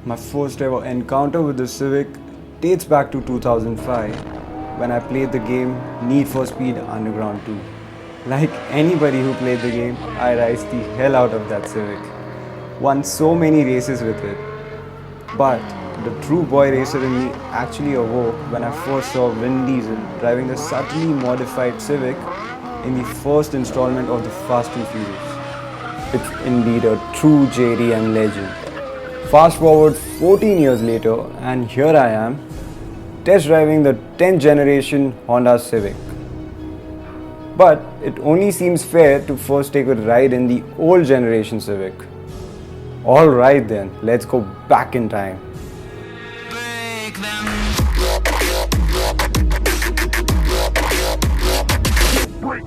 My first ever encounter with the Civic dates back to 2005 when I played the game Need for Speed Underground 2. Like anybody who played the game, I raced the hell out of that Civic. Won so many races with it. But the true boy racer in me actually awoke when I first saw Vin Diesel driving the subtly modified Civic in the first installment of the Fast and Furious. It's indeed a true JDM legend. Fast forward 14 years later and here I am, test driving the 10th generation Honda Civic. But it only seems fair to first take a ride in the old generation Civic. Alright then, let's go back in time.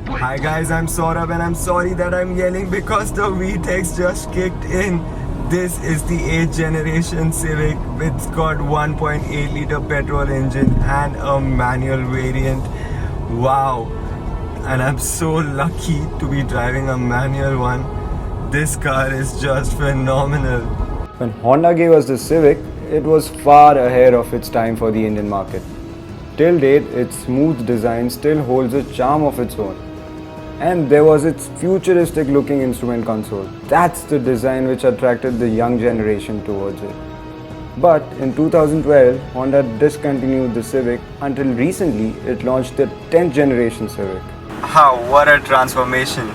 Hi guys, I'm Saurabh and I'm sorry that I'm yelling because the VTEX just kicked in. This is the 8th generation Civic. It's got 1.8 liter petrol engine and a manual variant. Wow! And I'm so lucky to be driving a manual one. This car is just phenomenal. When Honda gave us the Civic, it was far ahead of its time for the Indian market. Till date, its smooth design still holds a charm of its own. And there was its futuristic looking instrument console. That's the design which attracted the young generation towards it. But in 2012, Honda discontinued the Civic until recently it launched the 10th generation Civic. Wow, what a transformation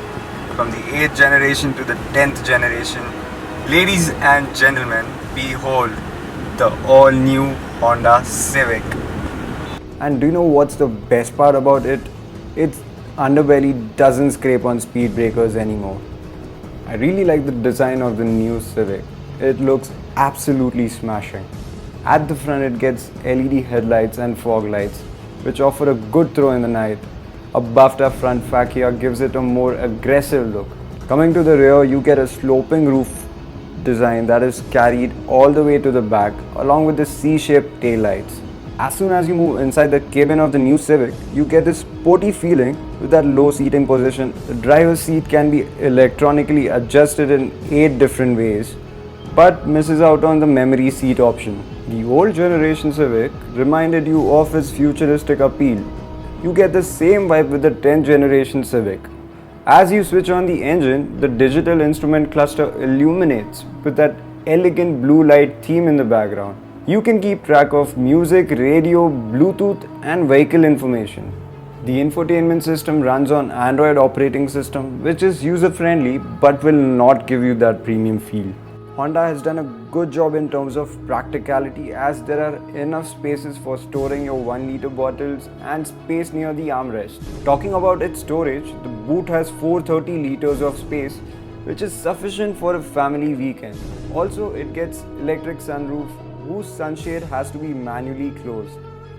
from the 8th generation to the 10th generation. Ladies and gentlemen, behold the all new Honda Civic. And do you know what's the best part about it? Its underbelly doesn't scrape on speed breakers anymore. I really like the design of the new Civic. It looks absolutely smashing. At the front it gets LED headlights and fog lights which offer a good throw in the night. A buffed up front fascia gives it a more aggressive look. Coming to the rear, you get a sloping roof design that is carried all the way to the back along with the C-shaped taillights. As soon as you move inside the cabin of the new Civic, you get this sporty feeling with that low seating position. The driver's seat can be electronically adjusted in 8 different ways, but misses out on the memory seat option. The old generation Civic reminded you of its futuristic appeal. You get the same vibe with the 10th generation Civic. As you switch on the engine, the digital instrument cluster illuminates with that elegant blue light theme in the background. You can keep track of music, radio, Bluetooth and vehicle information. The infotainment system runs on Android operating system, which is user-friendly but will not give you that premium feel. Honda has done a good job in terms of practicality as there are enough spaces for storing your 1 liter bottles and space near the armrest. Talking about its storage, the boot has 430 liters of space, which is sufficient for a family weekend. Also, it gets electric sunroof whose sunshade has to be manually closed.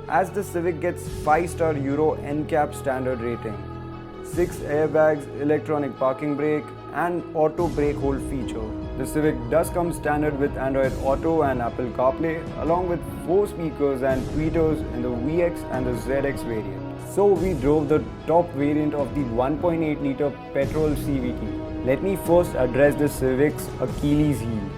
As the Civic gets 5-star Euro NCAP standard rating, 6 airbags, electronic parking brake and auto brake hold feature. The Civic does come standard with Android Auto and Apple CarPlay along with 4 speakers and tweeters in the VX and the ZX variant. So we drove the top variant of the 1.8 liter petrol CVT. Let me first address the Civic's Achilles heel,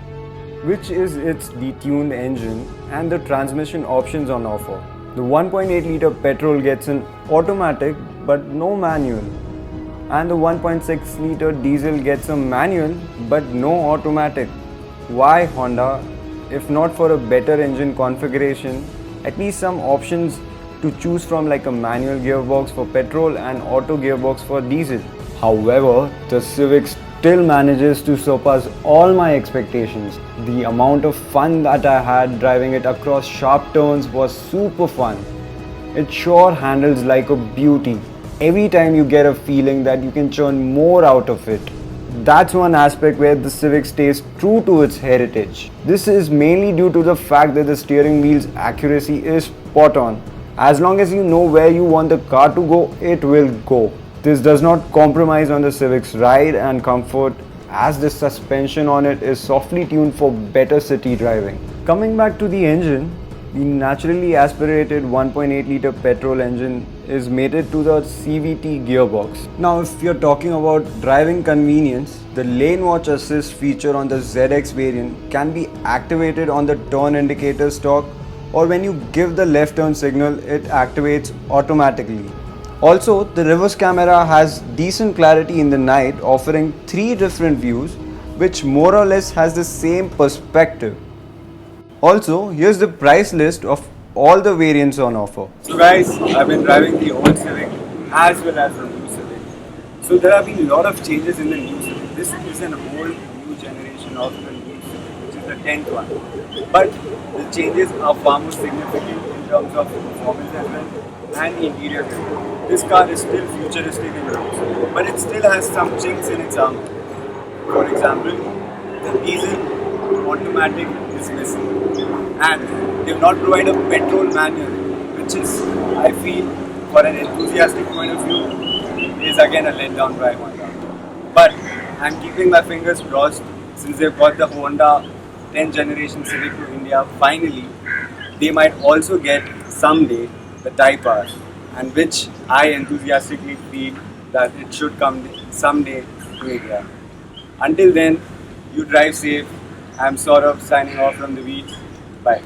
which is its detuned engine and the transmission options on offer. The 1.8 liter petrol gets an automatic but no manual, and the 1.6 liter diesel gets a manual but no automatic. Why Honda? If not for a better engine configuration, at least some options to choose from like a manual gearbox for petrol and auto gearbox for diesel. However, the Civic still manages to surpass all my expectations. The amount of fun that I had driving it across sharp turns was super fun. It sure handles like a beauty. Every time you get a feeling that you can churn more out of it. That's one aspect where the Civic stays true to its heritage. This is mainly due to the fact that the steering wheel's accuracy is spot on. As long as you know where you want the car to go, it will go. This does not compromise on the Civic's ride and comfort as the suspension on it is softly tuned for better city driving. Coming back to the engine, the naturally aspirated 1.8 liter petrol engine is mated to the CVT gearbox. Now if you're talking about driving convenience, the lane watch assist feature on the ZX variant can be activated on the turn indicator stalk, or when you give the left turn signal, it activates automatically. Also, the reverse camera has decent clarity in the night, offering 3 different views, which more or less has the same perspective. Also, here's the price list of all the variants on offer. So guys, I've been driving the old Civic as well as the new Civic. So there have been a lot of changes in the new Civic. This is an old new generation of the new Civic, which is the 10th one. But the changes are far more significant in terms of performance as well and interior design. This car is still futuristic in looks, but it still has some chinks in its armor. For example, the diesel automatic is missing, and they have not provided a petrol manual, which is, I feel, for an enthusiastic point of view, is again a letdown by Honda. But I'm keeping my fingers crossed, since they've got the Honda 10th generation Civic to India finally. They might also get someday the Type R, and which I enthusiastically feel that it should come someday to India. Until then, you drive safe. I'm Saurabh signing off from the wiht. Bye.